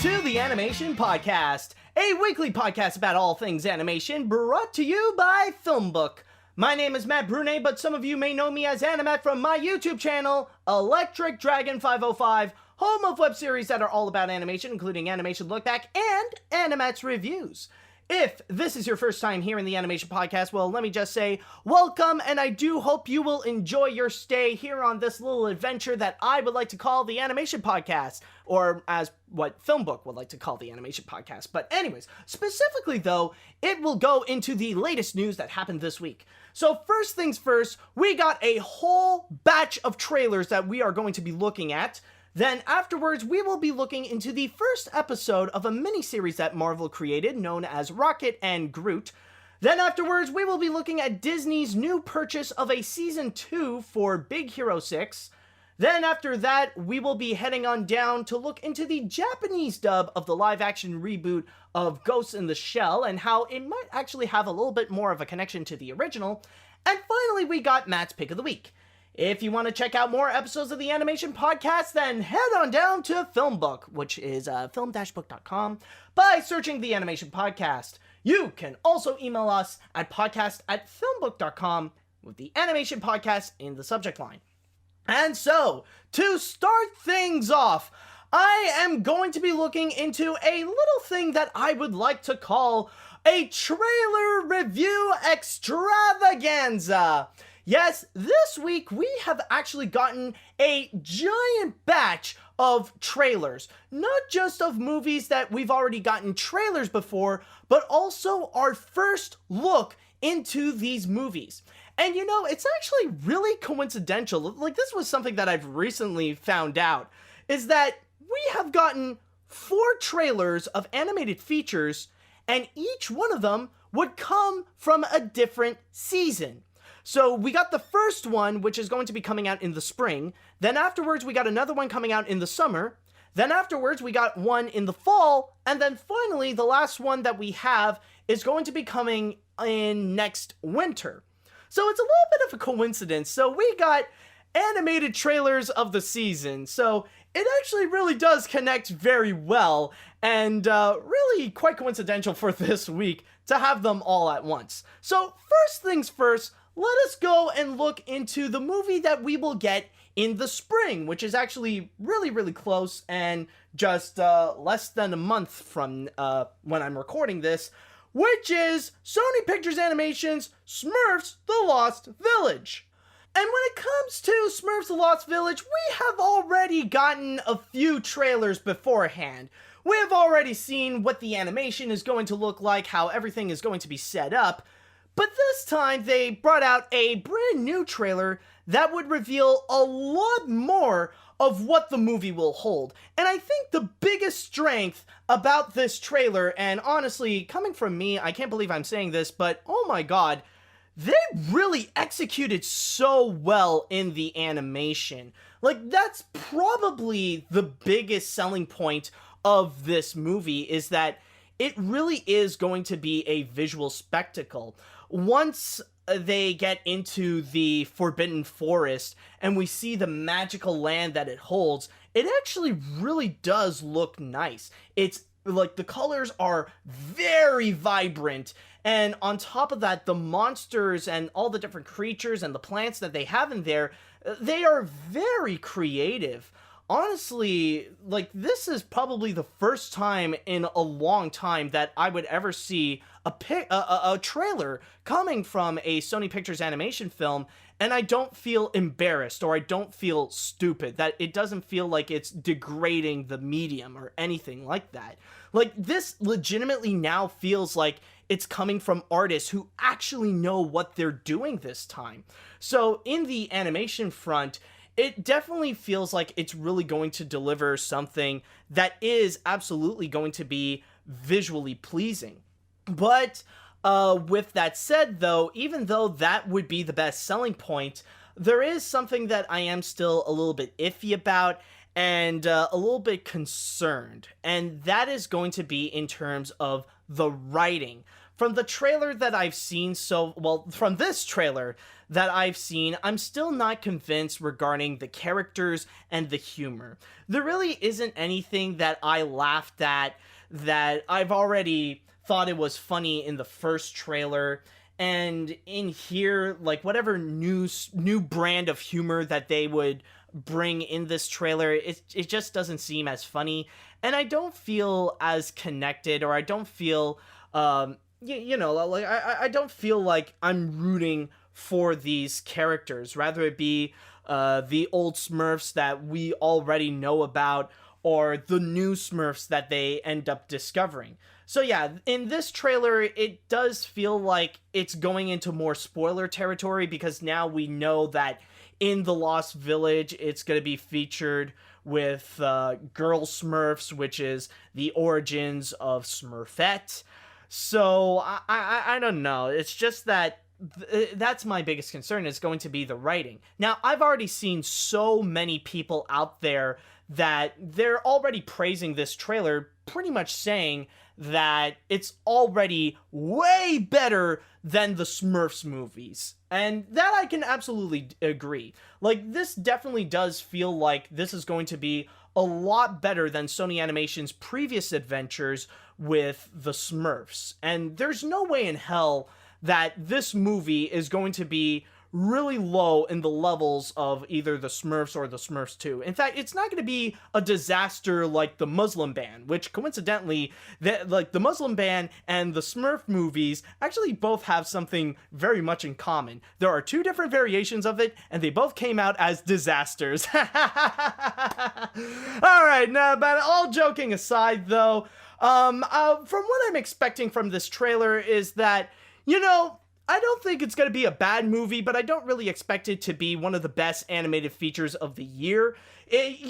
to the Animation Podcast, a weekly podcast about all things animation brought to you by FilmBook. My name is Matt Brunet, but some of you may know me as Animat from my YouTube channel, Electric Dragon 505, home of web series that are all about animation, including Animation Look Back and Animat's Reviews. If this is your first time here in the Animation Podcast, well, let me just say welcome, and I do hope you will enjoy your stay here on this little adventure that I would like to call the Animation Podcast, or as what FilmBook would like to call the Animation Podcast. But anyways, specifically though, it will go into the latest news that happened this week. So first things first, we got a whole batch of trailers that we are going to be looking at. Then afterwards, we will be looking into the first episode of a miniseries that Marvel created known as Rocket and Groot. Then afterwards, we will be looking at Disney's new purchase of a Season 2 for Big Hero 6. Then after that, we will be heading on down to look into the Japanese dub of the live-action reboot of Ghost in the Shell and how it might actually have a little bit more of a connection to the original. And finally, we got Matt's Pick of the Week. If you want to check out more episodes of the Animation Podcast, then head on down to FilmBook, which is film-book.com, by searching the Animation Podcast. You can also email us at podcast@filmbook.com with the Animation Podcast in the subject line. And so, to start things off, I am going to be looking into a little thing that I would like to call a trailer review extravaganza. Yes, this week we have actually gotten a giant batch of trailers. Not just of movies that we've already gotten trailers before, but also our first look into these movies. And you know, it's actually really coincidental. Like, this was something that I've recently found out, is that we have gotten 4 trailers of animated features, and each one of them would come from a different season. So we got the first one, which is going to be coming out in the spring. Then afterwards, we got another one coming out in the summer. Then afterwards, we got one in the fall. And then finally, the last one that we have is going to be coming in next winter. So it's a little bit of a coincidence. So we got animated trailers of the season. So it actually really does connect very well, and really quite coincidental for this week to have them all at once. So first things first, let us go and look into the movie that we will get in the spring, which is actually really close and just less than a month from when I'm recording this, which is Sony Pictures Animation's Smurfs: The Lost Village. And when it comes to Smurfs: The Lost Village, we have already gotten a few trailers beforehand. We have already seen what the animation is going to look like, how everything is going to be set up. But this time, they brought out a brand new trailer that would reveal a lot more of what the movie will hold. And I think the biggest strength about this trailer, and honestly, coming from me, I can't believe I'm saying this, but oh my god, they really executed so well in the animation. Like, that's probably the biggest selling point of this movie, is that it really is going to be a visual spectacle. Once they get into the Forbidden Forest and we see the magical land that it holds, it actually really does look nice. It's like the colors are very vibrant, and on top of that, the monsters and all the different creatures and the plants that they have in there, they are very creative. Honestly, like, this is probably the first time in a long time that I would ever see a trailer coming from a Sony Pictures Animation film, and I don't feel embarrassed or I don't feel stupid, that it doesn't feel like it's degrading the medium or anything like that. Like, this legitimately now feels like it's coming from artists who actually know what they're doing this time. So in the animation front, it definitely feels like it's really going to deliver something that is absolutely going to be visually pleasing. But with that said, though, even though that would be the best selling point, there is something that I am still a little bit iffy about and a little bit concerned. And that is going to be in terms of the writing. from the trailer that I've seen from this trailer that I've seen, I'm still not convinced regarding the characters and the humor. There really isn't anything that I laughed at that I've already thought it was funny in the first trailer. And in here, like, whatever new brand of humor that they would bring in this trailer, it just doesn't seem as funny. And I don't feel as connected, or I don't feel, like, I don't feel like I'm rooting for these characters. Rather it be the old Smurfs that we already know about, or the new Smurfs that they end up discovering. So yeah, in this trailer, it does feel like it's going into more spoiler territory, because now we know that in the Lost Village, it's going to be featured with Girl Smurfs, which is the origins of Smurfette. So I don't know. It's just that that's my biggest concern, is going to be the writing. Now, I've already seen so many people out there that they're already praising this trailer, pretty much saying that it's already way better than the Smurfs movies. And that I can absolutely agree. Like, this definitely does feel like this is going to be a lot better than Sony Animation's previous adventures with the Smurfs. And there's no way in hell that this movie is going to be really low in the levels of either the Smurfs or the Smurfs 2. In fact, it's not going to be a disaster like the Muslim Ban, which coincidentally, the Muslim Ban and the Smurf movies actually both have something very much in common. There are two different variations of it, and they both came out as disasters. Alright, now, but all joking aside though, from what I'm expecting from this trailer is that, I don't think it's going to be a bad movie, but I don't really expect it to be one of the best animated features of the year. It's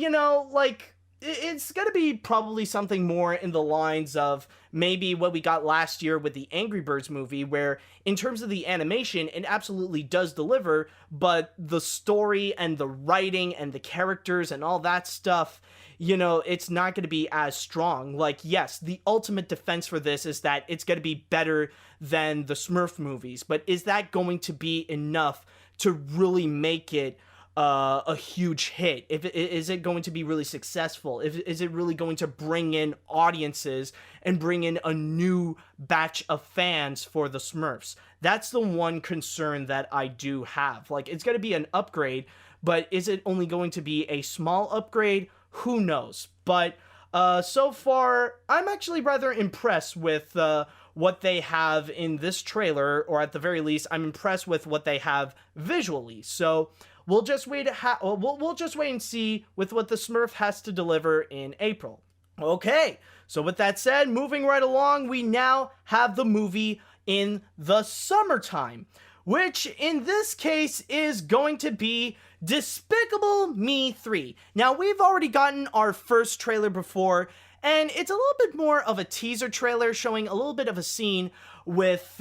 going to be probably something more in the lines of maybe what we got last year with the Angry Birds movie, where in terms of the animation, it absolutely does deliver, but the story and the writing and the characters and all that stuff, it's not going to be as strong. Like, yes, the ultimate defense for this is that it's going to be better than the Smurf movies, but is that going to be enough to really make it a huge hit? Is it going to be really successful? Is it really going to bring in audiences and bring in a new batch of fans for the Smurfs? That's the one concern that I do have. Like, it's going to be an upgrade, but is it only going to be a small upgrade? Who knows? But so far, I'm actually rather impressed with what they have in this trailer, or at the very least, I'm impressed with what they have visually. So we'll just wait. We'll just wait and see with what the Smurf has to deliver in April. Okay, so with that said, moving right along, we now have the movie in the summertime, which in this case is going to be Despicable Me 3. Now, we've already gotten our first trailer before, and it's a little bit more of a teaser trailer showing a little bit of a scene with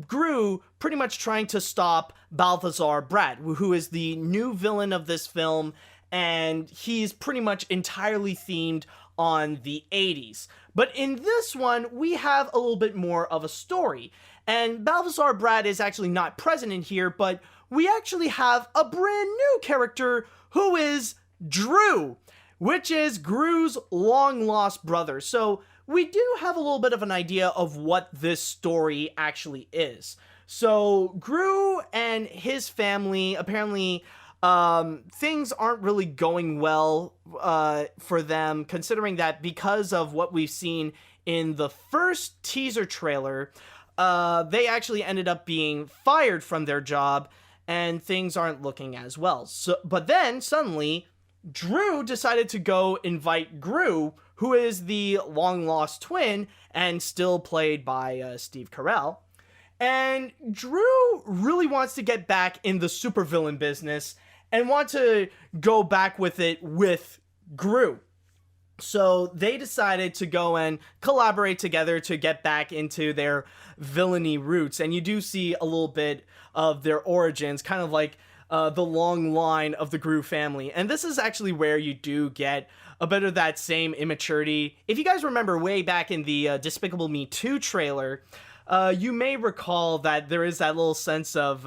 Gru pretty much trying to stop Balthazar Brad, who is the new villain of this film, and he's pretty much entirely themed on the 80s. But in this one, we have a little bit more of a story, and Balthazar Brad is actually not present in here, but we actually have a brand new character who is Drew, which is Gru's long-lost brother. So we do have a little bit of an idea of what this story actually is. So Gru and his family, apparently things aren't really going well for them, considering that because of what we've seen in the first teaser trailer, they actually ended up being fired from their job, and things aren't looking as well. But then, suddenly, Drew decided to go invite Gru, who is the long-lost twin, and still played by Steve Carell. And Drew really wants to get back in the supervillain business, and want to go back with it with Gru. So they decided to go and collaborate together to get back into their villainy roots. And you do see a little bit of their origins, kind of like the long line of the Gru family. And this is actually where you do get a bit of that same immaturity. If you guys remember way back in the Despicable Me 2 trailer, you may recall that there is that little sense of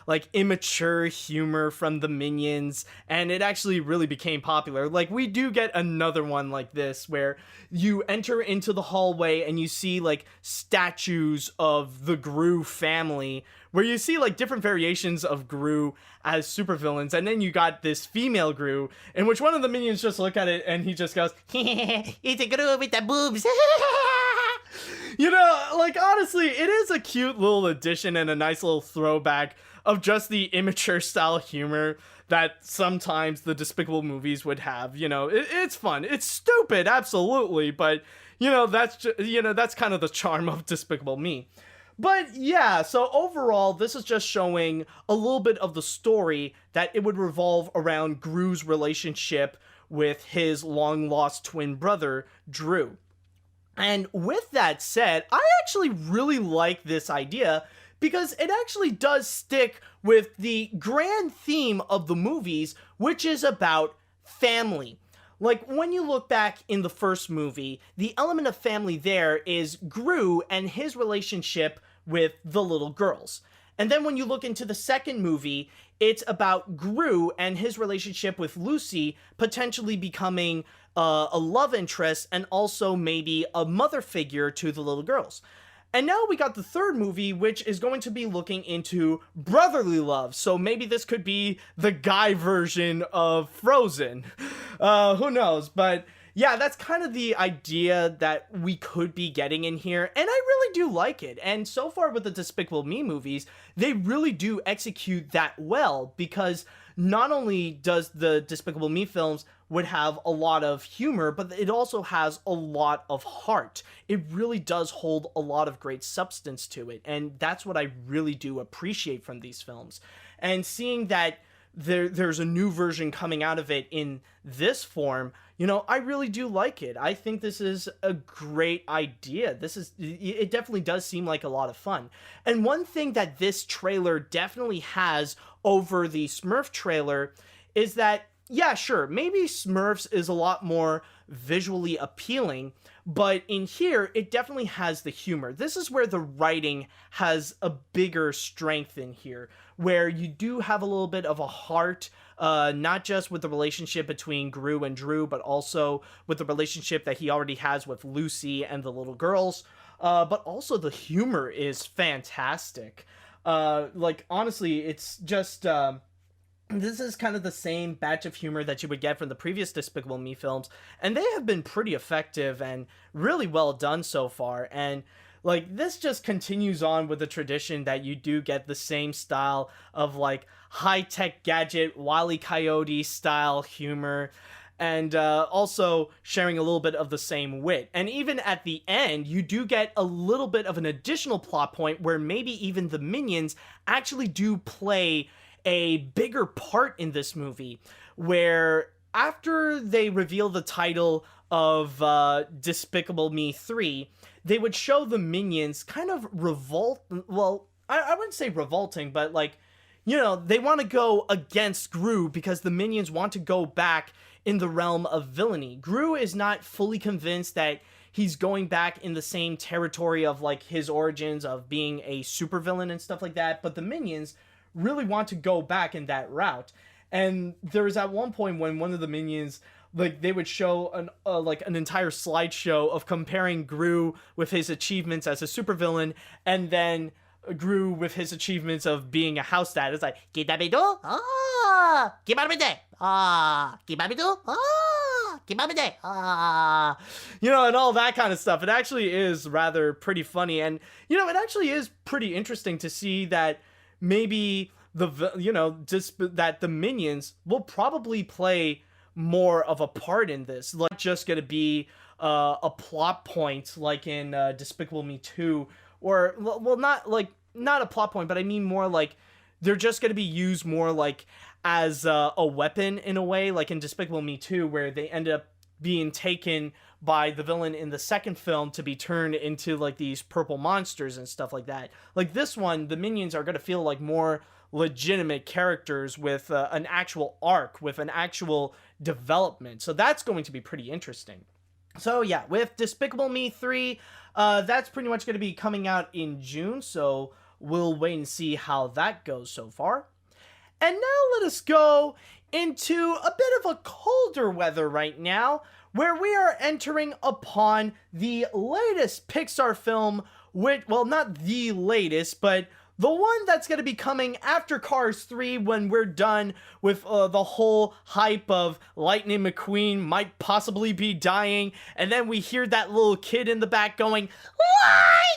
like immature humor from the Minions, and it actually really became popular. Like, we do get another one like this where you enter into the hallway and you see like statues of the Gru family, where you see like different variations of Gru as supervillains, and then you got this female Gru in which one of the Minions just look at it and he just goes, "It's a Gru with the boobs." You know, like, honestly, it is a cute little addition and a nice little throwback of just the immature style humor that sometimes the Despicable movies would have. You know, it's fun. It's stupid, absolutely, but, you know, that's kind of the charm of Despicable Me. But yeah, so overall, this is just showing a little bit of the story that it would revolve around Gru's relationship with his long-lost twin brother, Drew. And with that said, I actually really like this idea because it actually does stick with the grand theme of the movies, which is about family. Like, when you look back in the first movie, the element of family there is Gru and his relationship with the little girls. And then when you look into the second movie, it's about Gru and his relationship with Lucy potentially becoming a love interest and also maybe a mother figure to the little girls. And now we got the third movie, which is going to be looking into brotherly love. So maybe this could be the guy version of Frozen. Who knows? But yeah, that's kind of the idea that we could be getting in here. And I really do like it. And so far with the Despicable Me movies, they really do execute that well, because not only does the Despicable Me films would have a lot of humor, but it also has a lot of heart. It really does hold a lot of great substance to it, and that's what I really do appreciate from these films. And seeing that there's a new version coming out of it in this form, you know, I really do like it. I think this is a great idea. It definitely does seem like a lot of fun. And one thing that this trailer definitely has over the Smurf trailer is that, yeah, sure, maybe Smurfs is a lot more visually appealing, but in here, it definitely has the humor. This is where the writing has a bigger strength in here, where you do have a little bit of a heart, not just with the relationship between Gru and Drew, but also with the relationship that he already has with Lucy and the little girls. But also the humor is fantastic. Like, honestly, it's just... this is kind of the same batch of humor that you would get from the previous Despicable Me films, and they have been pretty effective and really well done so far. And like, this just continues on with the tradition that you do get the same style of like high-tech gadget Wile E. Coyote style humor, and also sharing a little bit of the same wit. And even at the end, you do get a little bit of an additional plot point where maybe even the Minions actually do play a bigger part in this movie, where after they reveal the title of Despicable Me 3, they would show the Minions kind of well, I wouldn't say revolting, but like, you know, they want to go against Gru because the Minions want to go back in the realm of villainy. Gru is not fully convinced that he's going back in the same territory of like his origins of being a supervillain and stuff like that, but the Minions really want to go back in that route. And there was at one point when one of the Minions, like, they would show an entire slideshow of comparing Gru with his achievements as a supervillain, and then Gru with his achievements of being a house dad. It's like, Kidabido? Ah! Kibabide! Ah! Kibabido? Ah! Kibabide! Ah! You know, and all that kind of stuff. It actually is rather pretty funny, and, you know, it actually is pretty interesting to see that maybe that the Minions will probably play more of a part in this. Like, just gonna be a plot point like in Despicable Me 2, or well, not a plot point, but I mean more like they're just gonna be used more like as a weapon in a way, like in Despicable Me 2, where they end up being taken by the villain in the second film to be turned into like these purple monsters and stuff like that. Like this one, the Minions are going to feel like more legitimate characters with an actual arc, with an actual development. So that's going to be pretty interesting. So yeah, with Despicable Me 3, that's pretty much going to be coming out in June, so we'll wait and see how that goes so far. And now let us go into a bit of a colder weather right now, where we are entering upon the latest Pixar film, which, well, not the latest, but the one that's going to be coming after Cars 3 when we're done with the whole hype of Lightning McQueen might possibly be dying, and then we hear that little kid in the back going, Lightning!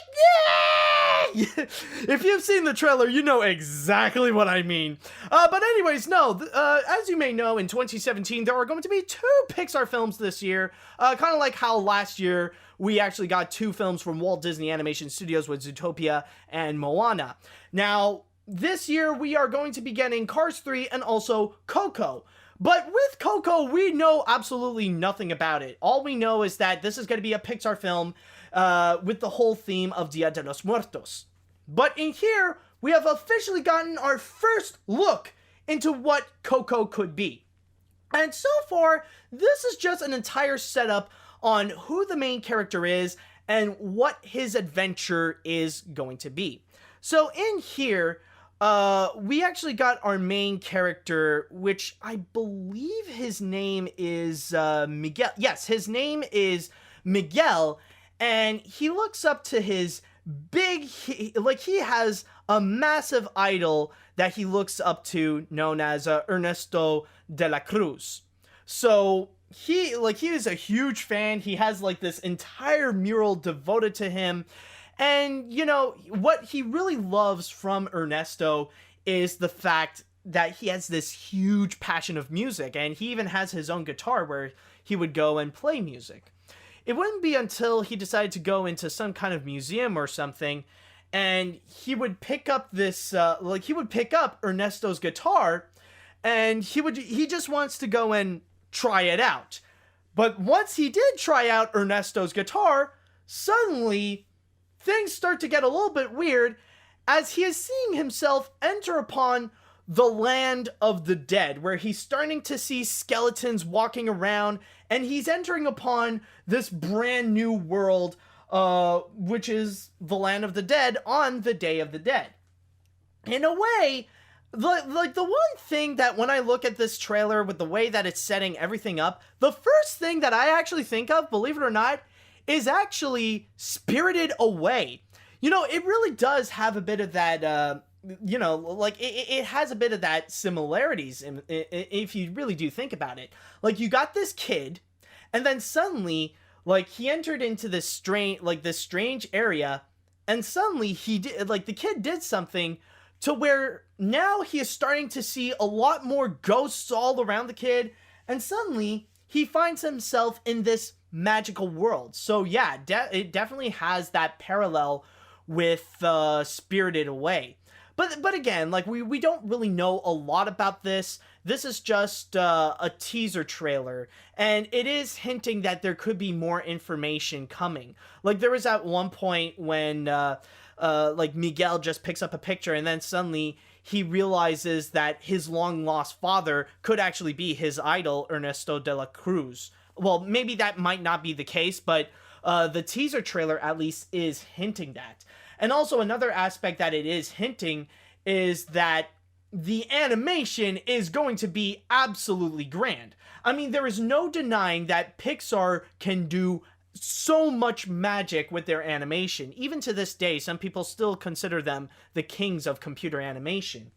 If you've seen the trailer, you know exactly what I mean. But anyways, no, as you may know, in 2017, there are going to be 2 Pixar films this year, kind of like how last year we actually got 2 films from Walt Disney Animation Studios with Zootopia and Moana. Now, this year we are going to be getting Cars 3 and also Coco. But with Coco, we know absolutely nothing about it. All we know is that this is going to be a Pixar film with the whole theme of Dia de los Muertos. But in here, we have officially gotten our first look into what Coco could be. And so far, this is just an entire setup on who the main character is and what his adventure is going to be. So in here, we actually got our main character, which I believe his name is Miguel. Yes, his name is Miguel, and he looks up to his he has a massive idol that he looks up to known as Ernesto de la Cruz. So he is a huge fan. He has like this entire mural devoted to him. And you know, what he really loves from Ernesto is the fact that he has this huge passion of music, and he even has his own guitar where he would go and play music. It wouldn't be until he decided to go into some kind of museum or something, and he would pick up this he would pick up Ernesto's guitar, and he just wants to go and try it out. But once he did try out Ernesto's guitar, suddenly things start to get a little bit weird as he is seeing himself enter upon the land of the dead, where he's starting to see skeletons walking around, and he's entering upon this brand new world, which is the land of the dead on the Day of the Dead. In a way, the one thing that when I look at this trailer with the way that it's setting everything up, the first thing that I actually think of, believe it or not, is actually Spirited Away. You know, it really does have a bit of that, it has a bit of that similarities if you really do think about it. Like, you got this kid, and then suddenly, like, he entered into this strange area, and suddenly the kid did something to where now he is starting to see a lot more ghosts all around the kid, and suddenly he finds himself in this magical world. So yeah, it definitely has that parallel with Spirited Away. But again, like, we don't really know a lot about this. This is just a teaser trailer, and it is hinting that there could be more information coming. Like, there was at one point when Miguel just picks up a picture, and then suddenly he realizes that his long lost father could actually be his idol, Ernesto de la Cruz. Well, maybe that might not be the case, but the teaser trailer at least is hinting that. And also another aspect that it is hinting is that the animation is going to be absolutely grand. I mean, there is no denying that Pixar can do so much magic with their animation. Even to this day, some people still consider them the kings of computer animation.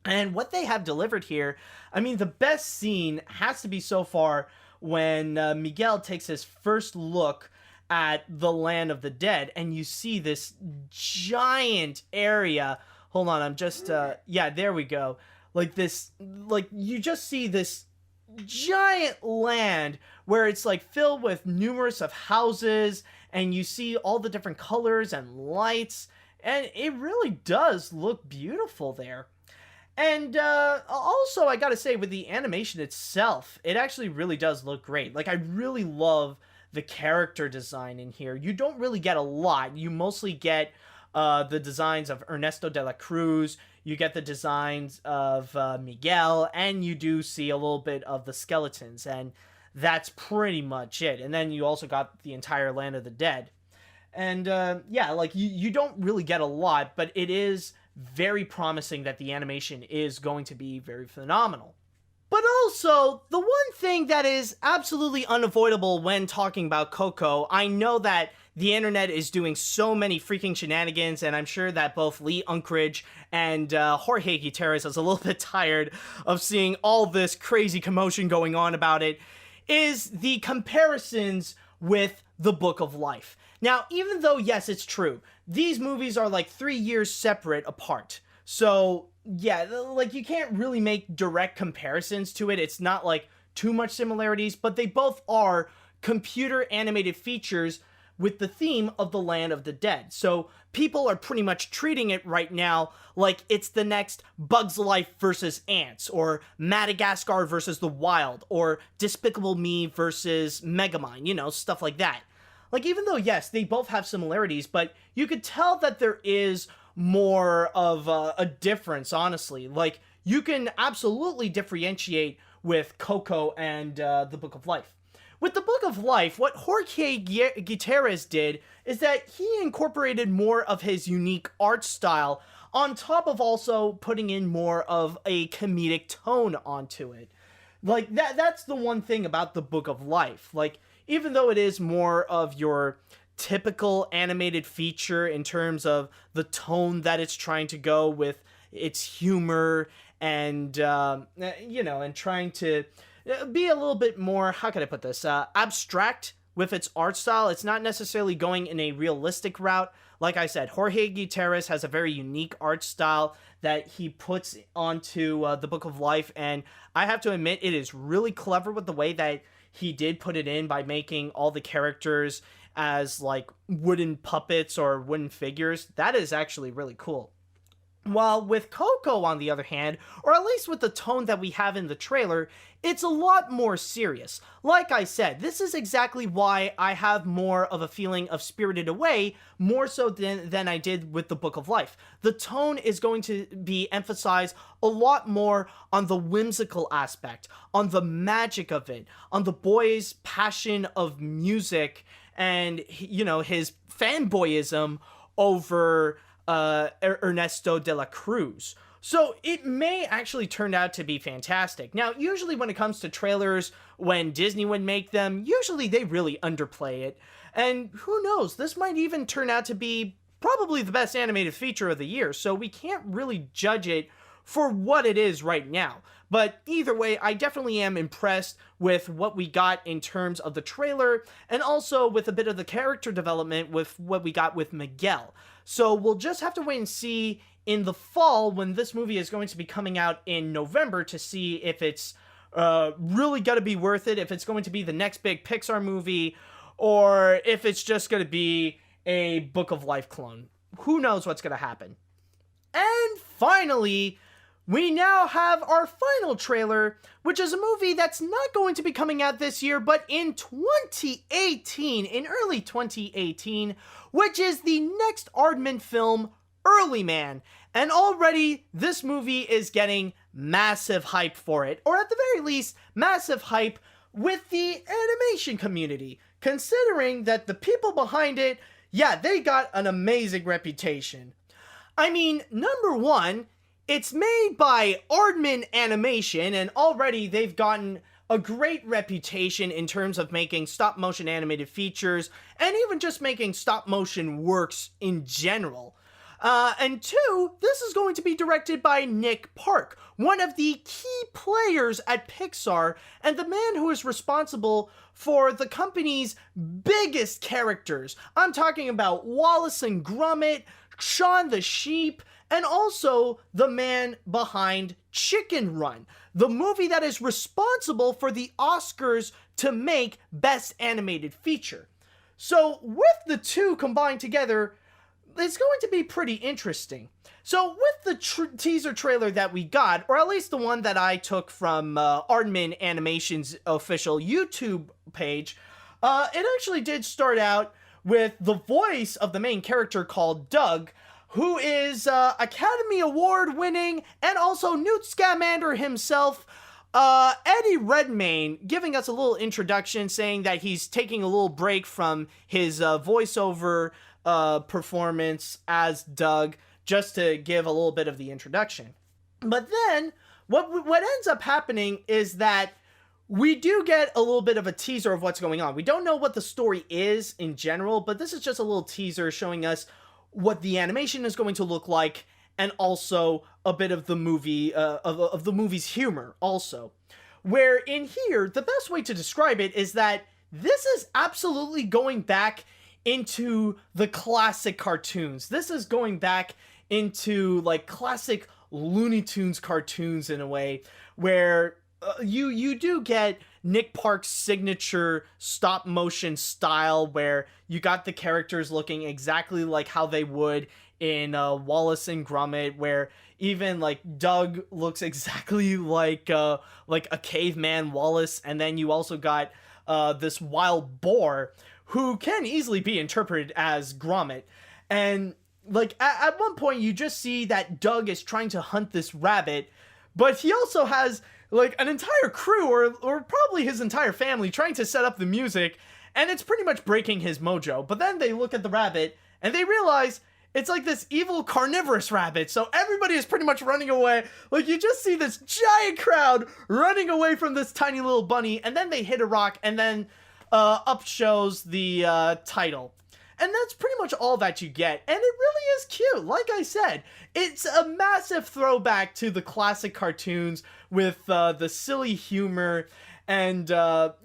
And what they have delivered here, I mean, the best scene has to be so far when Miguel takes his first look at the land of the dead, and you see this giant area. Hold on, I'm just yeah, there we go. You just see this giant land where it's like filled with numerous of houses, and you see all the different colors and lights, and it really does look beautiful there. And also, I gotta say, with the animation itself, it actually really does look great. Like, I really love the character design in here. You don't really get a lot. You mostly get the designs of Ernesto de la Cruz, you get the designs of Miguel, and you do see a little bit of the skeletons. And that's pretty much it. And then you also got the entire Land of the Dead. And yeah, like you don't really get a lot, but it is very promising that the animation is going to be very phenomenal. But also, the one thing that is absolutely unavoidable when talking about Coco, I know that the internet is doing so many freaking shenanigans, and I'm sure that both Lee Unkrich and Jorge Gutierrez is a little bit tired of seeing all this crazy commotion going on about it, is the comparisons with the Book of Life. Now, even though, yes, it's true, these movies are like 3 years separate apart. So, yeah, like, you can't really make direct comparisons to it. It's not, like, too much similarities, but they both are computer animated features with the theme of the Land of the Dead. So, people are pretty much treating it right now like it's the next Bugs Life versus Ants, or Madagascar versus the Wild, or Despicable Me versus Megamind, you know, stuff like that. Like, even though, yes, they both have similarities, but you could tell that there is more of a difference, honestly. Like, you can absolutely differentiate with Coco and the Book of Life. With the Book of Life, what Jorge Gutierrez did is that he incorporated more of his unique art style on top of also putting in more of a comedic tone onto it. Like, that's the one thing about the Book of Life. Like, even though it is more of your typical animated feature in terms of the tone that it's trying to go with, its humor, and you know, and trying to be a little bit more, how can I put this, abstract with its art style. It's not necessarily going in a realistic route. Like I said, Jorge Gutierrez has a very unique art style that he puts onto the Book of Life, and I have to admit, it is really clever with the way that he did put it in by making all the characters as like wooden puppets or wooden figures. That is actually really cool. While with Coco, on the other hand, or at least with the tone that we have in the trailer, it's a lot more serious. Like I said, this is exactly why I have more of a feeling of Spirited Away, more so than I did with the Book of Life. The tone is going to be emphasized a lot more on the whimsical aspect, on the magic of it, on the boy's passion of music, and, you know, his fanboyism over Ernesto de la Cruz. So it may actually turn out to be fantastic. Now, usually when it comes to trailers, when Disney would make them, usually they really underplay it. And who knows, this might even turn out to be probably the best animated feature of the year, so we can't really judge it for what it is right now. But either way, I definitely am impressed with what we got in terms of the trailer, and also with a bit of the character development with what we got with Miguel. So we'll just have to wait and see in the fall, when this movie is going to be coming out in November, to see if it's really going to be worth it, if it's going to be the next big Pixar movie, or if it's just going to be a Book of Life clone. Who knows what's going to happen. And finally, we now have our final trailer, which is a movie that's not going to be coming out this year, but in 2018, in early 2018, which is the next Aardman film, Early Man. And already, this movie is getting massive hype for it, or at the very least, massive hype with the animation community, considering that the people behind it, yeah, they got an amazing reputation. I mean, number one, it's made by Aardman Animation, and already they've gotten a great reputation in terms of making stop-motion animated features, and even just making stop-motion works in general. And two, this is going to be directed by Nick Park, one of the key players at Pixar, and the man who is responsible for the company's biggest characters. I'm talking about Wallace and Gromit, Shaun the Sheep, and also the man behind Chicken Run, the movie that is responsible for the Oscars to make Best Animated Feature. So with the two combined together, it's going to be pretty interesting. So with the teaser trailer that we got, or at least the one that I took from Aardman Animation's official YouTube page, it actually did start out with the voice of the main character called Doug, who is Academy Award winning and also Newt Scamander himself, Eddie Redmayne giving us a little introduction, saying that he's taking a little break from his voiceover performance as Doug, just to give a little bit of the introduction. But then, what ends up happening is that we do get a little bit of a teaser of what's going on. We don't know what the story is in general, but this is just a little teaser showing us what the animation is going to look like, and also a bit of the movie, of the movie's humor also. Where in here, the best way to describe it is that this is absolutely going back into the classic cartoons. This is going back into like classic Looney Tunes cartoons in a way, where you do get Nick Park's signature stop motion style, where you got the characters looking exactly like how they would in Wallace and Gromit, where even like Doug looks exactly like a caveman Wallace, and then you also got this wild boar who can easily be interpreted as Gromit. And like at one point you just see that Doug is trying to hunt this rabbit, but he also has like an entire crew, or probably his entire family, trying to set up the music, and it's pretty much breaking his mojo. But then they look at the rabbit and they realize it's like this evil carnivorous rabbit, so everybody is pretty much running away. Like, you just see this giant crowd running away from this tiny little bunny, and then they hit a rock, and then up shows the title. And that's pretty much all that you get, and it really is cute. Like I said, it's a massive throwback to the classic cartoons with the silly humor and,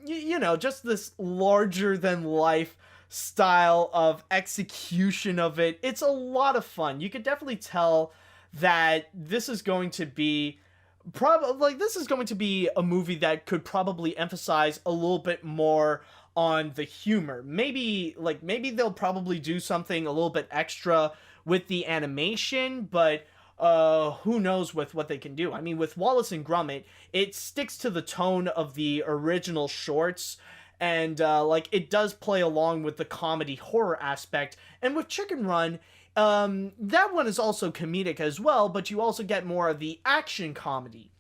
you know, just this larger-than-life style of execution of it. It's a lot of fun. You could definitely tell that this is going to be a movie that could probably emphasize a little bit more on the humor. Maybe they'll probably do something a little bit extra with the animation, but who knows with what they can do. I mean, with Wallace and Gromit, it sticks to the tone of the original shorts, and like it does play along with the comedy horror aspect. And with Chicken Run, that one is also comedic as well, but you also get more of the action comedy.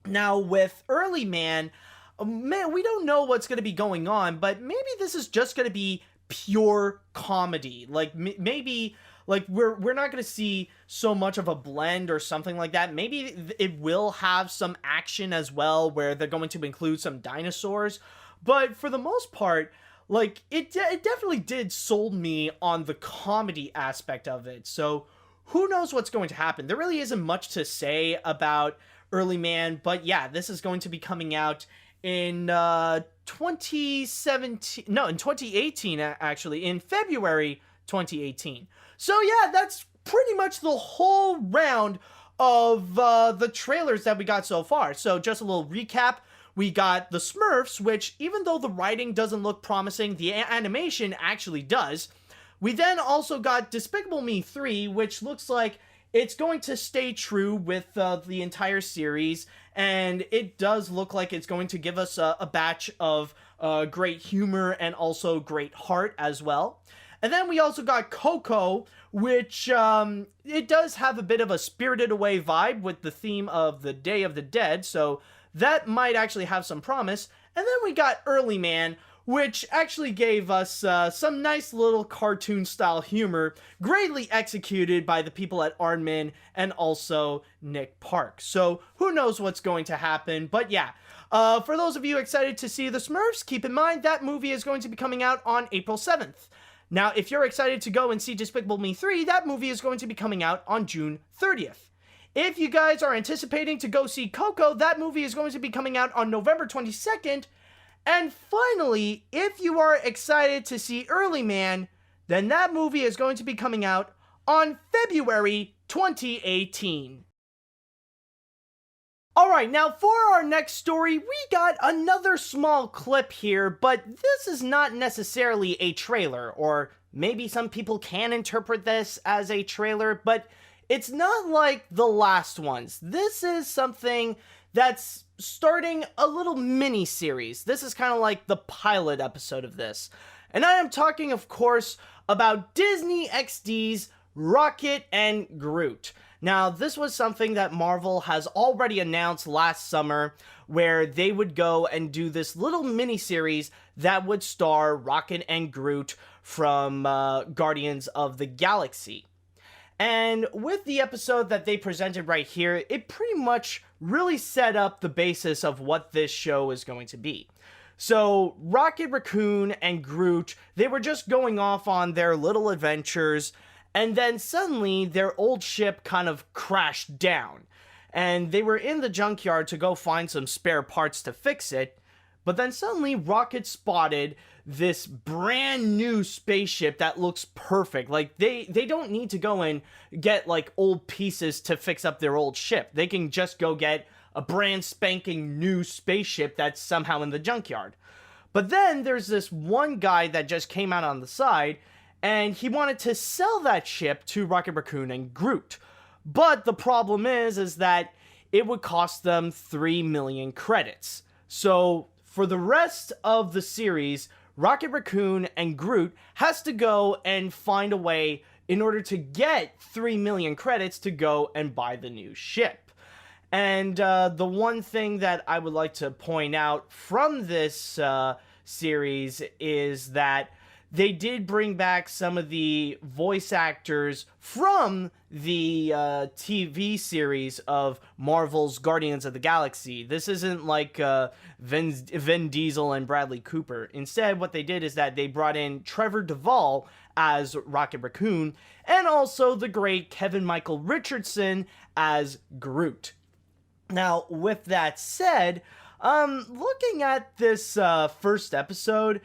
Now with Early Man, we don't know what's going to be going on, but maybe this is just going to be pure comedy. Like maybe like we're not going to see so much of a blend or something like that. Maybe it will have some action as well, where they're going to include some dinosaurs. But for the most part, like, it definitely did sold me on the comedy aspect of it. So who knows what's going to happen? There really isn't much to say about Early Man, but yeah, this is going to be coming out in 2018, actually, in February 2018. So yeah, that's pretty much the whole round of the trailers that we got so far. So just a little recap. We got the Smurfs, which, even though the writing doesn't look promising, the animation actually does. We then also got Despicable Me 3, which looks like it's going to stay true with the entire series, and it does look like it's going to give us a batch of great humor and also great heart as well. And then we also got Coco, which it does have a bit of a Spirited Away vibe with the theme of the Day of the Dead, so that might actually have some promise. And then we got Early Man, which actually gave us some nice little cartoon-style humor, greatly executed by the people at Aardman and also Nick Park. So who knows what's going to happen, but yeah. For those of you excited to see the Smurfs, keep in mind that movie is going to be coming out on April 7th. Now, if you're excited to go and see Despicable Me 3, that movie is going to be coming out on June 30th. If you guys are anticipating to go see Coco, that movie is going to be coming out on November 22nd. And finally, if you are excited to see Early Man, then that movie is going to be coming out on February 2018. Alright, now for our next story, we got another small clip here, but this is not necessarily a trailer, or maybe some people can interpret this as a trailer, but it's not like the last ones. This is something that's starting a little mini-series. This is kind of like the pilot episode of this. And I am talking, of course, about Disney XD's Rocket and Groot. Now, this was something that Marvel has already announced last summer, where they would go and do this little mini-series that would star Rocket and Groot from Guardians of the Galaxy. And with the episode that they presented right here, it pretty much really set up the basis of what this show is going to be. So, Rocket Raccoon and Groot, they were just going off on their little adventures, and then suddenly their old ship kind of crashed down. And they were in the junkyard to go find some spare parts to fix it, but then suddenly Rocket spotted this brand new spaceship that looks perfect. Like, they don't need to go and get, like, old pieces to fix up their old ship. They can just go get a brand spanking new spaceship that's somehow in the junkyard. But then there's this one guy that just came out on the side, and he wanted to sell that ship to Rocket Raccoon and Groot. But the problem is that it would cost them 3 million credits. So for the rest of the series, Rocket Raccoon and Groot has to go and find a way in order to get 3 million credits to go and buy the new ship. And the one thing that I would like to point out from this series is that they did bring back some of the voice actors from the TV series of Marvel's Guardians of the Galaxy. This isn't like Vin Diesel and Bradley Cooper. Instead, what they did is that they brought in Trevor Duvall as Rocket Raccoon, and also the great Kevin Michael Richardson as Groot. Now, with that said, looking at this first episode,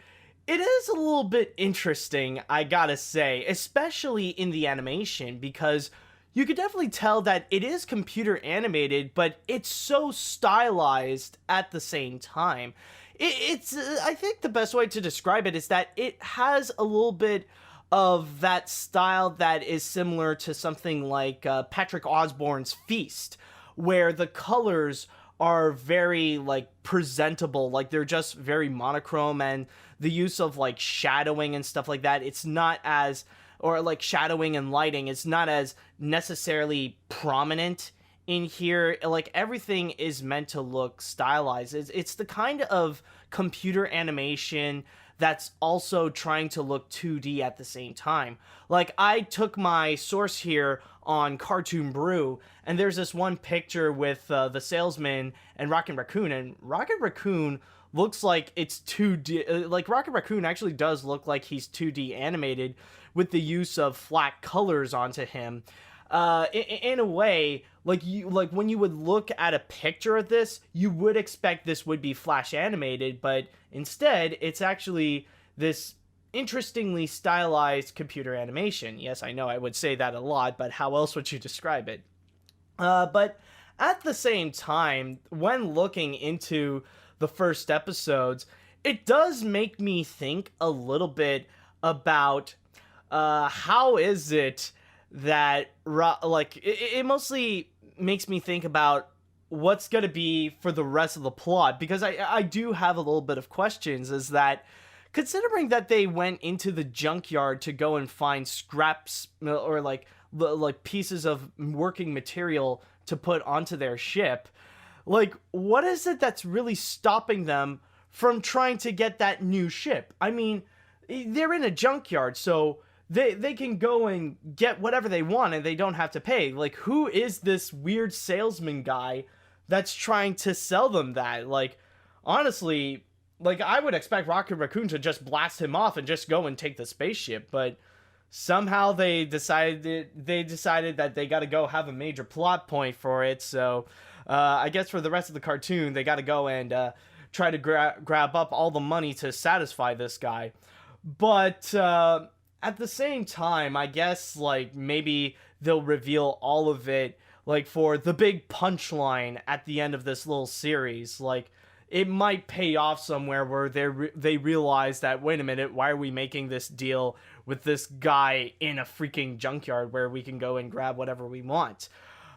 it is a little bit interesting, I gotta say, especially in the animation, because you could definitely tell that it is computer animated, but it's so stylized at the same time. It's I think the best way to describe it is that it has a little bit of that style that is similar to something like Patrick Osborne's Feast, where the colors are very, like, presentable, like, they're just very monochrome, and the use of, like, shadowing and stuff like that, it's not as, or, like, shadowing and lighting, it's not as necessarily prominent in here. Like, everything is meant to look stylized. It's the kind of computer animation that's also trying to look 2D at the same time. Like, I took my source here on Cartoon Brew, and there's this one picture with the salesman and Rocket Raccoon looks like it's 2D. Like, Rocket Raccoon actually does look like he's 2D animated with the use of flat colors onto him. In a way, like when you would look at a picture of this, you would expect this would be flash animated, but instead it's actually this interestingly stylized computer animation. Yes, I know I would say that a lot, but how else would you describe it? But at the same time, when looking into the first episodes, it does make me think a little bit about how is it that, like, it mostly makes me think about what's going to be for the rest of the plot, because I do have a little bit of questions, is that considering that they went into the junkyard to go and find scraps or like pieces of working material to put onto their ship, like, what is it that's really stopping them from trying to get that new ship? I mean, they're in a junkyard, so they can go and get whatever they want and they don't have to pay. Like, who is this weird salesman guy that's trying to sell them that? Like, honestly, like, I would expect Rocket Raccoon to just blast him off and just go and take the spaceship, but somehow they decided that they got to go have a major plot point for it. So I guess for the rest of the cartoon, they got to go and try to grab up all the money to satisfy this guy. But at the same time, I guess, like, maybe they'll reveal all of it, like, for the big punchline at the end of this little series. Like, it might pay off somewhere where they realize that, wait a minute, why are we making this deal with this guy in a freaking junkyard where we can go and grab whatever we want?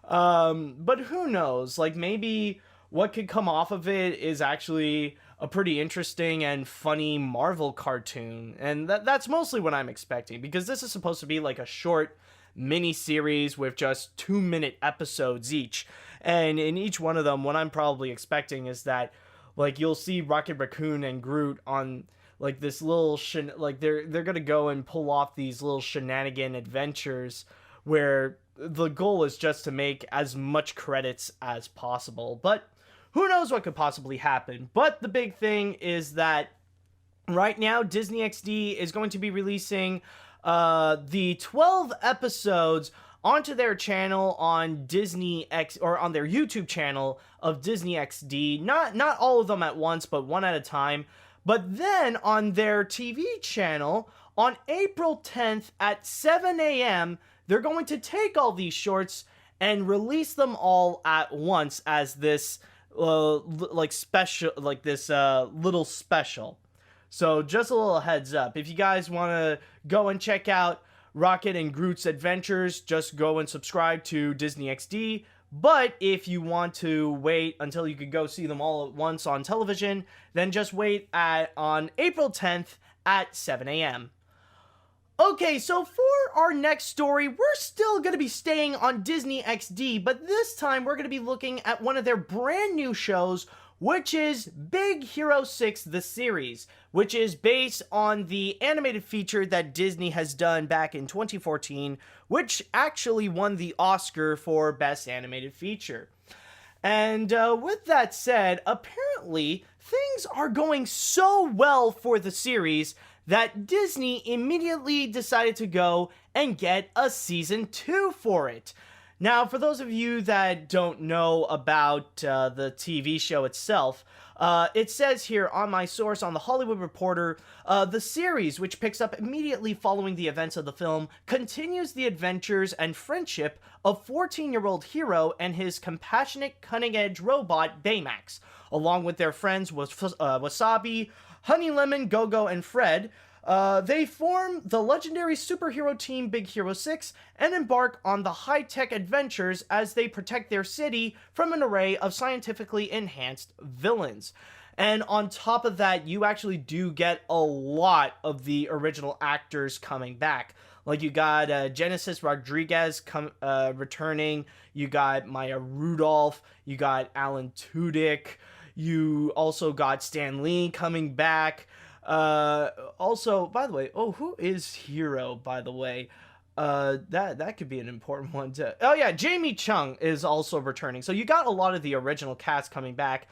But who knows? Like, maybe what could come off of it is actually a pretty interesting and funny Marvel cartoon. And that's mostly what I'm expecting, because this is supposed to be like a short mini series with just 2-minute episodes each. And in each one of them, what I'm probably expecting is that, like, you'll see Rocket Raccoon and Groot on like this little they're gonna go and pull off these little shenanigan adventures where the goal is just to make as much credits as possible. But who knows what could possibly happen. But the big thing is that right now Disney XD is going to be releasing the 12 episodes onto their channel on Disney X, or on their YouTube channel of Disney XD. Not all of them at once, but one at a time. But then on their TV channel on April 10th at 7 a.m., they're going to take all these shorts and release them all at once as this special, like this little special. So just a little heads up. If you guys want to go and check out Rocket and Groot's adventures, just go and subscribe to Disney XD. But if you want to wait until you could go see them all at once on television, then just wait on April 10th at 7 a.m. Okay, so for our next story, we're still going to be staying on Disney XD, but this time we're going to be looking at one of their brand new shows, which is Big Hero 6 the series, which is based on the animated feature that Disney has done back in 2014, which actually won the Oscar for Best Animated Feature. And with that said, apparently things are going so well for the series that Disney immediately decided to go and get a season 2 for it. Now, for those of you that don't know about the TV show itself, it says here on my source on The Hollywood Reporter, the series, which picks up immediately following the events of the film, continues the adventures and friendship of 14-year-old Hero and his compassionate, cutting-edge robot, Baymax, along with their friends Wasabi, Honey Lemon, Go-Go, and Fred. They form the legendary superhero team Big Hero 6 and embark on the high-tech adventures as they protect their city from an array of scientifically enhanced villains. And on top of that, you actually do get a lot of the original actors coming back. Like, you got Genesis Rodriguez returning, you got Maya Rudolph, you got Alan Tudyk, you also got Stan Lee coming back. Also, by the way, who is Hero, by the way? That could be an important one to... Oh yeah, Jamie Chung is also returning. So you got a lot of the original cast coming back,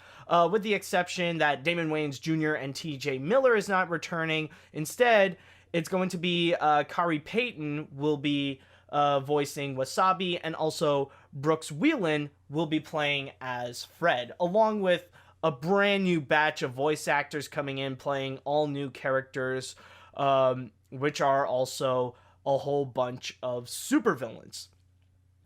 with the exception that Damon Wayans Jr. and TJ Miller is not returning. Instead, it's going to be Kari Payton will be voicing Wasabi, and also Brooks Wheelan will be playing as Fred, along with a brand new batch of voice actors coming in, playing all new characters, which are also a whole bunch of supervillains.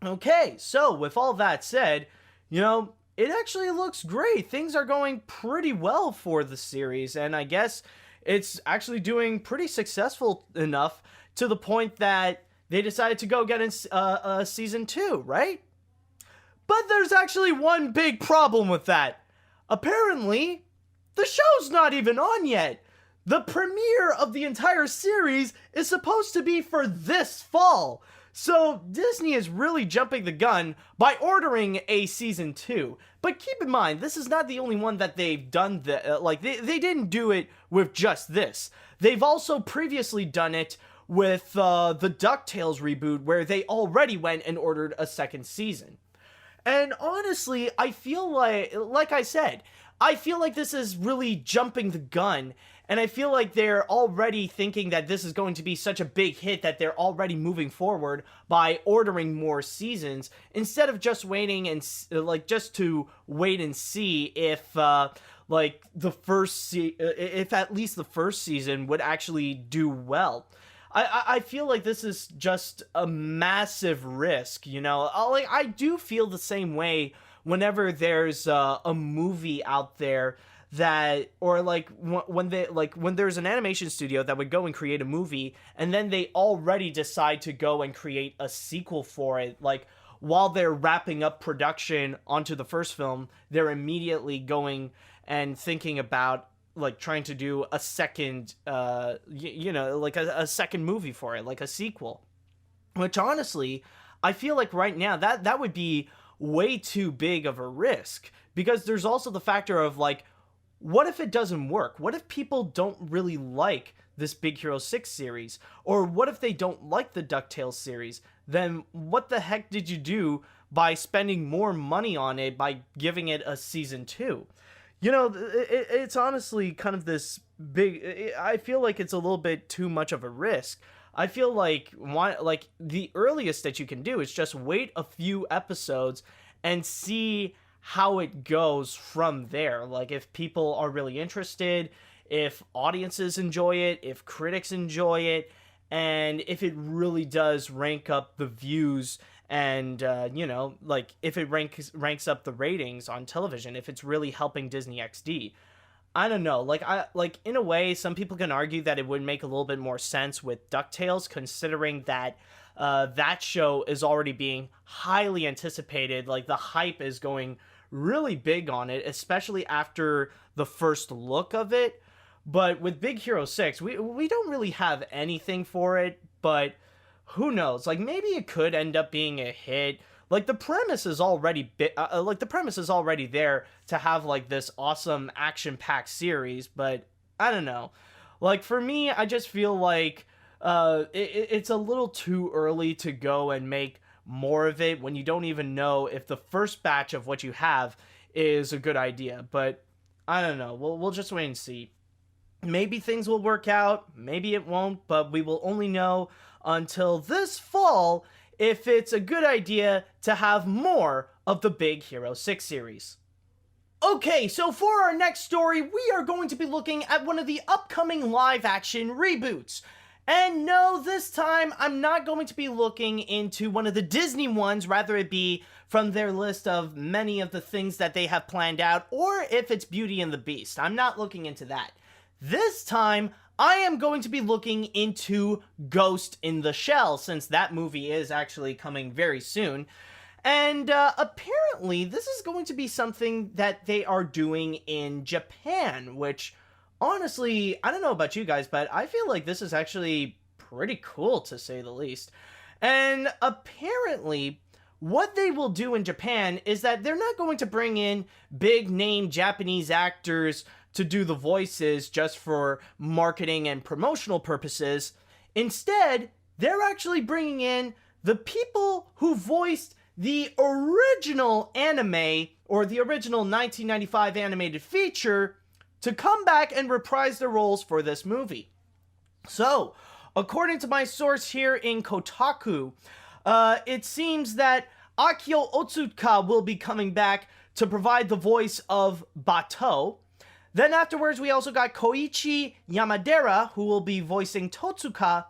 Okay, so with all that said, you know, it actually looks great. Things are going pretty well for the series, and I guess it's actually doing pretty successful enough to the point that they decided to go get in season 2, right? But there's actually one big problem with that. Apparently, the show's not even on yet. The premiere of the entire series is supposed to be for this fall. So Disney is really jumping the gun by ordering a season 2. But keep in mind, this is not the only one that they've done. They didn't do it with just this. They've also previously done it with the DuckTales reboot, where they already went and ordered a second season. And honestly, I feel like I said, I feel like this is really jumping the gun. And I feel like they're already thinking that this is going to be such a big hit that they're already moving forward by ordering more seasons, instead of just waiting and just to wait and see if if at least the first season would actually do well. I feel like this is just a massive risk, you know? I do feel the same way whenever there's a movie out there that, or when there's an animation studio that would go and create a movie, and then they already decide to go and create a sequel for it, like while they're wrapping up production onto the first film, they're immediately going and thinking about trying to do a second, a second movie for it, like a sequel. which honestly, I feel like right now that would be way too big of a risk, because there's also the factor of like, what if it doesn't work? What if people don't really like this Big Hero 6 series? Or what if they don't like the DuckTales series? Then what the heck did you do by spending more money on it by giving it a season 2? You know, it's honestly kind of this big, I feel like it's a little bit too much of a risk. I feel like the earliest that you can do is just wait a few episodes and see how it goes from there. Like, if people are really interested, if audiences enjoy it, if critics enjoy it, and if it really does rank up the views and like if it ranks up the ratings on television, if it's really helping Disney XD. I don't know. Like in a way, some people can argue that it would make a little bit more sense with DuckTales, considering that that show is already being highly anticipated. Like, the hype is going really big on it, especially after the first look of it. But with Big Hero 6, we don't really have anything for it, but who knows? Like, maybe it could end up being a hit. Like, the premise is already there to have like this awesome action-packed series, but I don't know. Like, for me, I just feel like it's a little too early to go and make more of it when you don't even know if the first batch of what you have is a good idea. But I don't know. We'll just wait and see. Maybe things will work out, maybe it won't, but we will only know until this fall if it's a good idea to have more of the Big Hero 6 series. Okay, so for our next story, we are going to be looking at one of the upcoming live-action reboots. And no, this time, I'm not going to be looking into one of the Disney ones, rather it be from their list of many of the things that they have planned out, or if it's Beauty and the Beast. I'm not looking into that. This time, I am going to be looking into Ghost in the Shell, since that movie is actually coming very soon. And apparently, this is going to be something that they are doing in Japan, which, honestly, I don't know about you guys, but I feel like this is actually pretty cool, to say the least. And apparently, what they will do in Japan is that they're not going to bring in big-name Japanese actors to do the voices just for marketing and promotional purposes. Instead, they're actually bringing in the people who voiced the original anime, or the original 1995 animated feature, to come back and reprise their roles for this movie. So, according to my source here in Kotaku, it seems that Akio Otsuka will be coming back to provide the voice of Batou. Then afterwards, we also got Koichi Yamadera, who will be voicing Totsuka.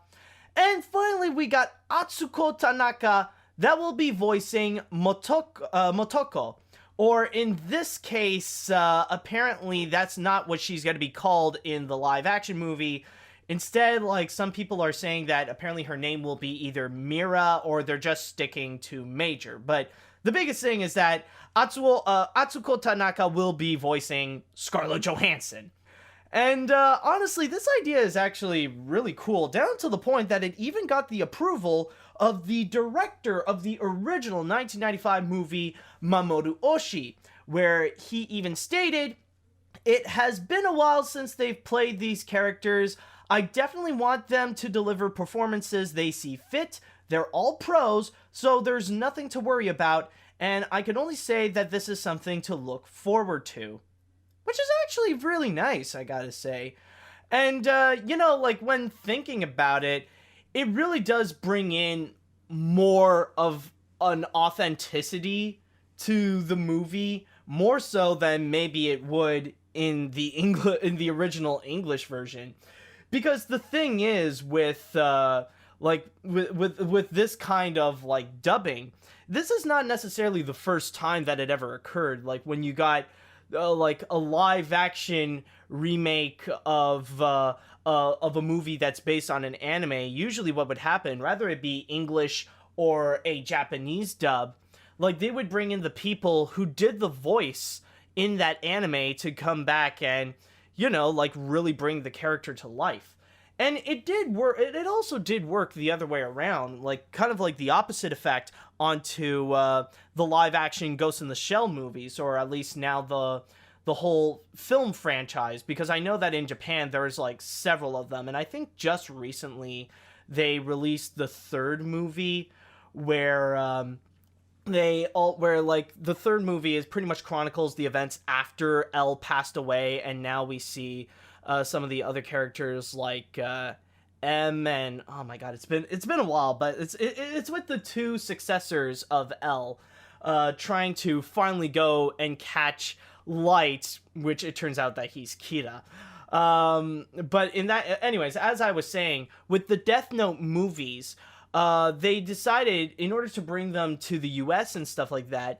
And finally, we got Atsuko Tanaka, that will be voicing Motoko. Or in this case, apparently that's not what she's going to be called in the live-action movie. Instead, like, some people are saying that apparently her name will be either Mira, or they're just sticking to Major. But the biggest thing is that Atsuko Tanaka will be voicing Scarlett Johansson. And honestly, this idea is actually really cool, down to the point that it even got the approval of the director of the original 1995 movie, Mamoru Oshii, where he even stated, "It has been a while since they've played these characters. I definitely want them to deliver performances they see fit. They're all pros, so there's nothing to worry about, and I can only say that this is something to look forward to." Which is actually really nice, I gotta say. And, like, when thinking about it, it really does bring in more of an authenticity to the movie, more so than maybe it would in the original English version. Because the thing is, with this kind of, like, dubbing, this is not necessarily the first time that it ever occurred. Like, when you got like a live action remake of a movie that's based on an anime, usually what would happen, rather it be English or a Japanese dub, like, they would bring in the people who did the voice in that anime to come back and, like, really bring the character to life. And it did work. It also did work the other way around, like kind of like the opposite effect onto the live action Ghost in the Shell movies, or at least now the whole film franchise, because I know that in Japan there's like several of them, and I think just recently they released the third movie where where like the third movie is pretty much chronicles the events after L passed away, and now we see some of the other characters like M, and oh my god, it's been a while, but it's with the two successors of L trying to finally go and catch Light, which it turns out that he's Kira. But in that, anyways, as I was saying, with the Death Note movies, they decided in order to bring them to the US and stuff like that,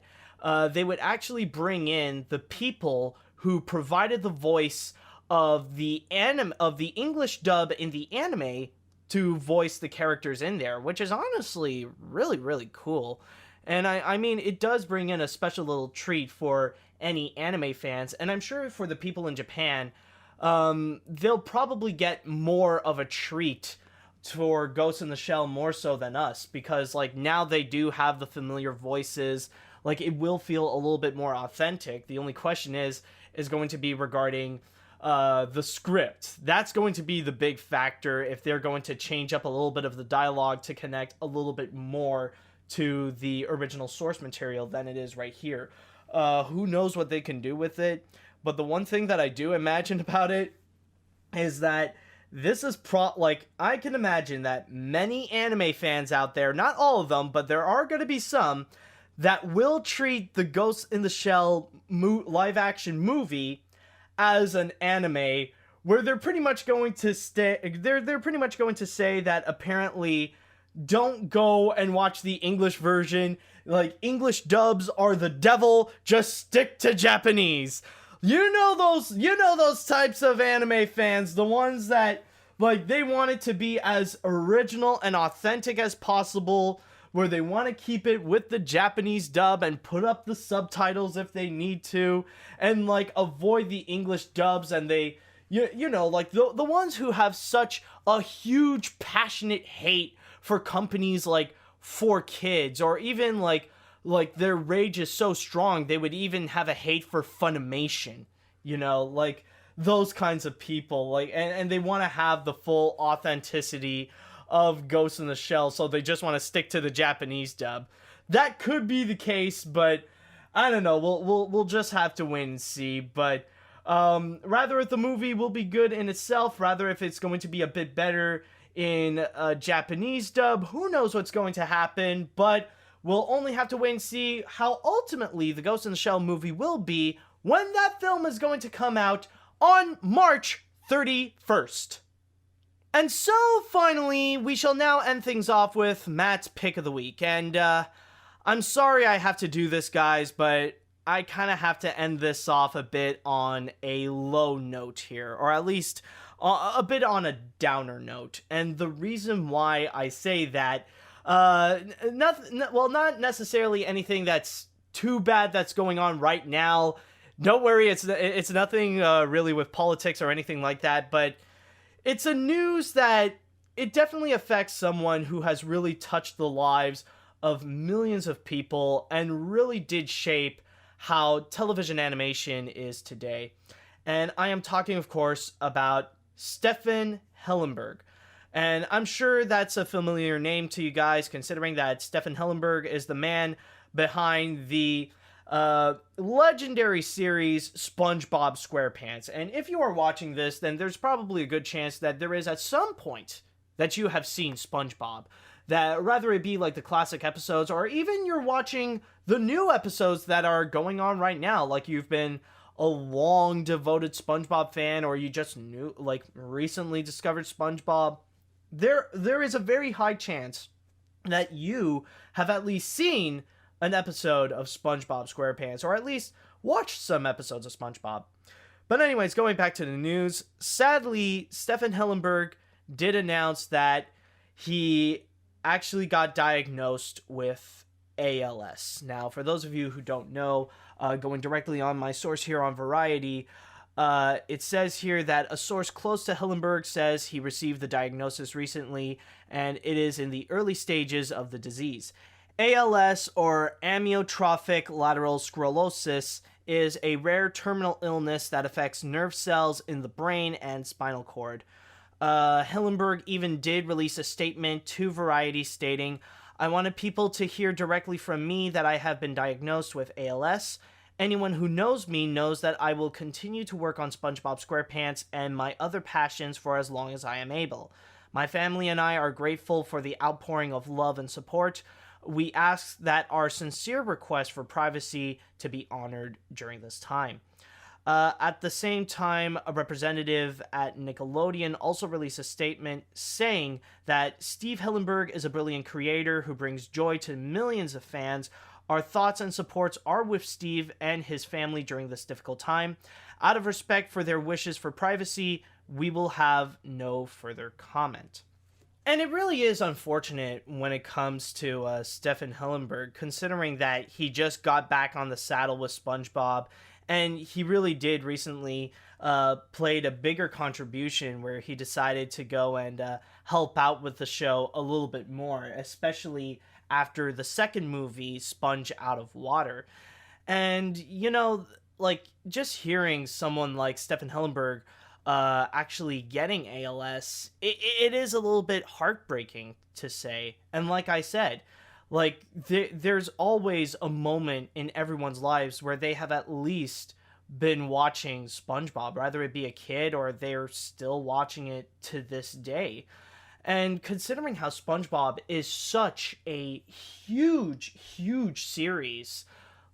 they would actually bring in the people who provided the voice of the English dub in the anime to voice the characters in there, which is honestly really, really cool. And I mean, it does bring in a special little treat for any anime fans, and I'm sure for the people in Japan, they'll probably get more of a treat for Ghost in the Shell more so than us, because like now they do have the familiar voices. Like it will feel a little bit more authentic. The only question is going to be regarding the script. That's going to be the big factor, if they're going to change up a little bit of the dialogue to connect a little bit more to the original source material than it is right here. Who knows what they can do with it, but the one thing that I do imagine about it is that this is I can imagine that many anime fans out there, not all of them, but there are going to be some that will treat the Ghost in the Shell live action movie as an anime, where they're pretty much going to they're pretty much going to say that apparently don't go and watch the English version. Like, English dubs are the devil, just stick to Japanese. You know those types of anime fans, the ones that, like, they want it to be as original and authentic as possible, where they want to keep it with the Japanese dub and put up the subtitles if they need to, and, like, avoid the English dubs, and they, you know, like, the ones who have such a huge, passionate hate for companies like 4Kids, or even like their rage is so strong they would even have a hate for Funimation, you know, like those kinds of people, like, and they want to have the full authenticity of Ghost in the Shell, so they just want to stick to the Japanese dub. That could be the case, but I don't know, we'll just have to wait and see. But rather if the movie will be good in itself, rather if it's going to be a bit better in a Japanese dub, who knows what's going to happen, but we'll only have to wait and see how ultimately the Ghost in the Shell movie will be when that film is going to come out on March 31st. And so, finally, we shall now end things off with Matt's Pick of the Week. And, I'm sorry I have to do this, guys, but I kind of have to end this off a bit on a low note here, or at least a bit on a downer note. And the reason why I say that, not necessarily anything that's too bad that's going on right now. Don't worry, it's nothing really with politics or anything like that, but it's a news that it definitely affects someone who has really touched the lives of millions of people and really did shape how television animation is today. And I am talking, of course, about Stephen Hillenburg. And I'm sure that's a familiar name to you guys, considering that Stephen Hillenburg is the man behind the legendary series SpongeBob SquarePants. And if you are watching this, then there's probably a good chance that there is at some point that you have seen SpongeBob. That rather it be like the classic episodes, or even you're watching the new episodes that are going on right now, like you've been a long devoted SpongeBob fan, or you just recently discovered SpongeBob. There is a very high chance that you have at least seen an episode of SpongeBob SquarePants, or at least watched some episodes of SpongeBob. But anyways, going back to the news, sadly, Stephen Hillenburg did announce that he actually got diagnosed with ALS. Now, for those of you who don't know, going directly on my source here on Variety, It says here that a source close to Hillenburg says he received the diagnosis recently, and it is in the early stages of the disease. ALS, or amyotrophic lateral sclerosis, is a rare terminal illness that affects nerve cells in the brain and spinal cord. Hillenburg even did release a statement to Variety stating, "I wanted people to hear directly from me that I have been diagnosed with ALS. Anyone who knows me knows that I will continue to work on SpongeBob SquarePants and my other passions for as long as I am able. My family and I are grateful for the outpouring of love and support. We ask that our sincere request for privacy to be honored during this time." At the same time, a representative at Nickelodeon also released a statement saying that Steve Hillenburg is a brilliant creator who brings joy to millions of fans. Our thoughts and supports are with Steve and his family during this difficult time. Out of respect for their wishes for privacy, we will have no further comment. And it really is unfortunate when it comes to Stephen Hillenburg, considering that he just got back on the saddle with SpongeBob, and he really did recently played a bigger contribution where he decided to go and help out with the show a little bit more, especially after the second movie, Sponge Out of Water. And, like, just hearing someone like Stephen Hillenburg actually getting ALS, it is a little bit heartbreaking to say. And like I said, like, there's always a moment in everyone's lives where they have at least been watching SpongeBob, whether it be a kid or they're still watching it to this day. And considering how SpongeBob is such a huge, huge series,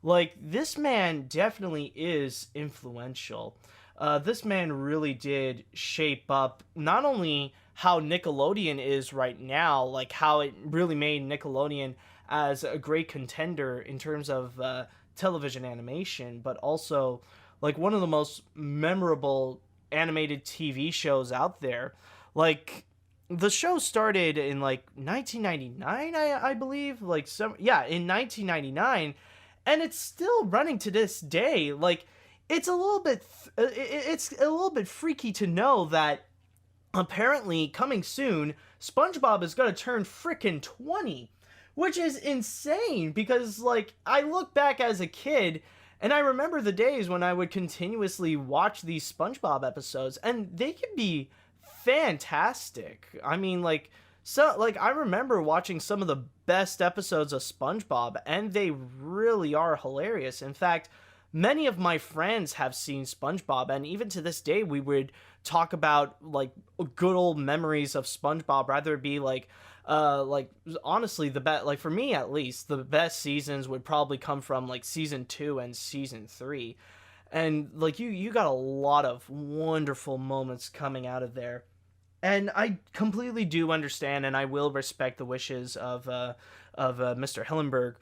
like, this man definitely is influential. This man really did shape up not only how Nickelodeon is right now, like how it really made Nickelodeon as a great contender in terms of television animation, but also like one of the most memorable animated TV shows out there. Like, the show started in like 1999, I believe, in 1999, and it's still running to this day. Like, it's a little bit freaky to know that apparently coming soon, SpongeBob is gonna turn frickin' 20, which is insane because, like, I look back as a kid and I remember the days when I would continuously watch these SpongeBob episodes, and they could be fantastic. I mean, like, I remember watching some of the best episodes of SpongeBob, and they really are hilarious. In fact, many of my friends have seen SpongeBob, and even to this day, we would talk about, like, good old memories of SpongeBob, rather it be, like, honestly, the best, like, for me at least, the best seasons would probably come from, like, season 2 and season 3. And, like, you got a lot of wonderful moments coming out of there. And I completely do understand, and I will respect the wishes of Mr. Hillenburg,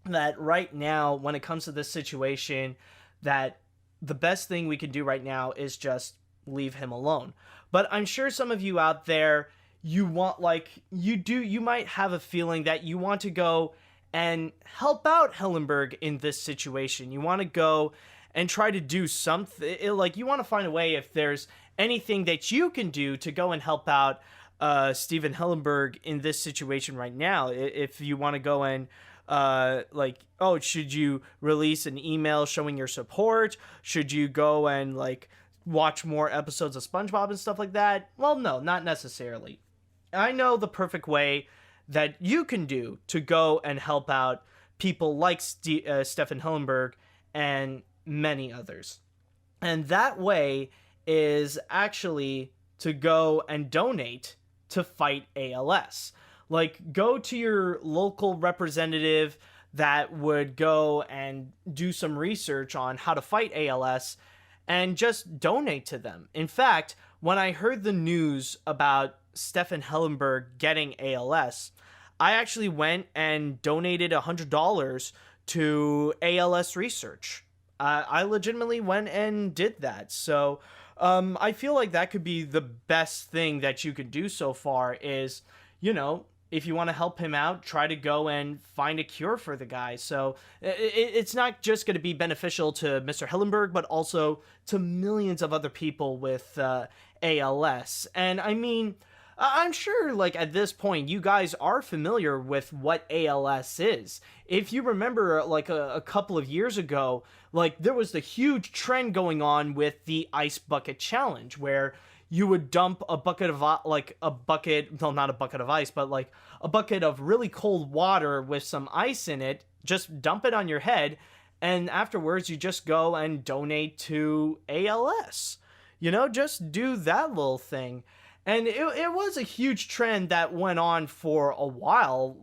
that right now, when it comes to this situation, that the best thing we can do right now is just leave him alone. But I'm sure some of you out there, you might have a feeling that you want to go and help out Hillenburg in this situation. You want to go and try to do something, like, you want to find a way, if there's anything that you can do to go and help out Stephen Hillenburg in this situation right now. If you want to go and should you release an email showing your support? Should you go and, like, watch more episodes of SpongeBob and stuff like that? Well, no, not necessarily. I know the perfect way that you can do to go and help out people like Stephen Hillenburg and many others. And that way is actually to go and donate to Fight ALS. Like, go to your local representative that would go and do some research on how to fight ALS and just donate to them. In fact, when I heard the news about Stephen Hillenburg getting ALS, I actually went and donated $100 to ALS research. I legitimately went and did that. So I feel like that could be the best thing that you could do so far is, if you want to help him out, try to go and find a cure for the guy. So it's not just going to be beneficial to Mr. Hillenburg, but also to millions of other people with ALS. And I mean, I'm sure, like, at this point, you guys are familiar with what ALS is. If you remember, like, a couple of years ago, like, there was the huge trend going on with the Ice Bucket Challenge, where you would dump a bucket of, well, not a bucket of ice, but, like, a bucket of really cold water with some ice in it, just dump it on your head, and afterwards you just go and donate to ALS. You know, just do that little thing. And it was a huge trend that went on for a while.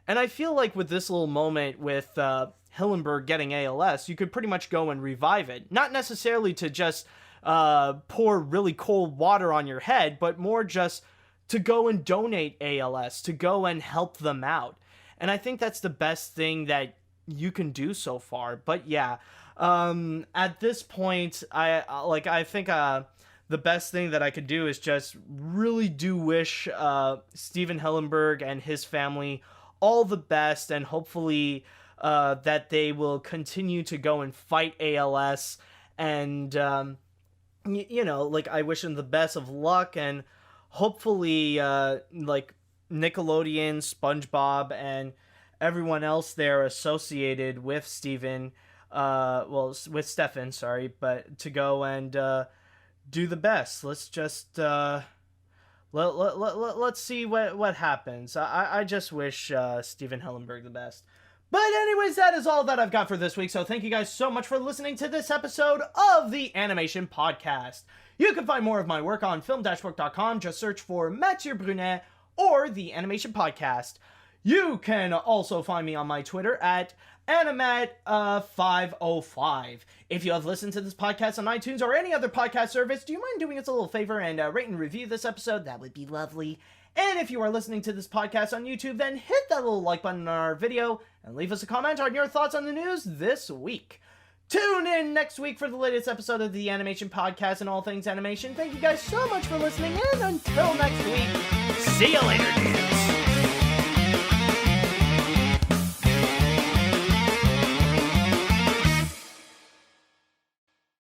And I feel like with this little moment with Hillenburg getting ALS, you could pretty much go and revive it. Not necessarily to just pour really cold water on your head, but more just to go and donate ALS, to go and help them out. And I think that's the best thing that you can do so far. But yeah, at this point, I think the best thing that I could do is just really do wish Stephen Hillenburg and his family all the best, and hopefully that they will continue to go and fight ALS. And you know, like, I wish them the best of luck, and hopefully like Nickelodeon, SpongeBob, and everyone else there associated with Stephen, with Stephan, sorry, but to go and do the best. Let's just let's see what happens. I just wish Stephen Hillenburg the best. But anyways, that is all that I've got for this week. So thank you guys so much for listening to this episode of the Animation Podcast. You can find more of my work on film-book.com. Just search for Mathieu Brunet or the Animation Podcast. You can also find me on my Twitter at Animat505. If you have listened to this podcast on iTunes or any other podcast service, do you mind doing us a little favor and rate and review this episode? That would be lovely. And if you are listening to this podcast on YouTube, then hit that little like button on our video and leave us a comment on your thoughts on the news this week. Tune in next week for the latest episode of the Animation Podcast and all things animation. Thank you guys so much for listening, and until next week, see you later, dudes.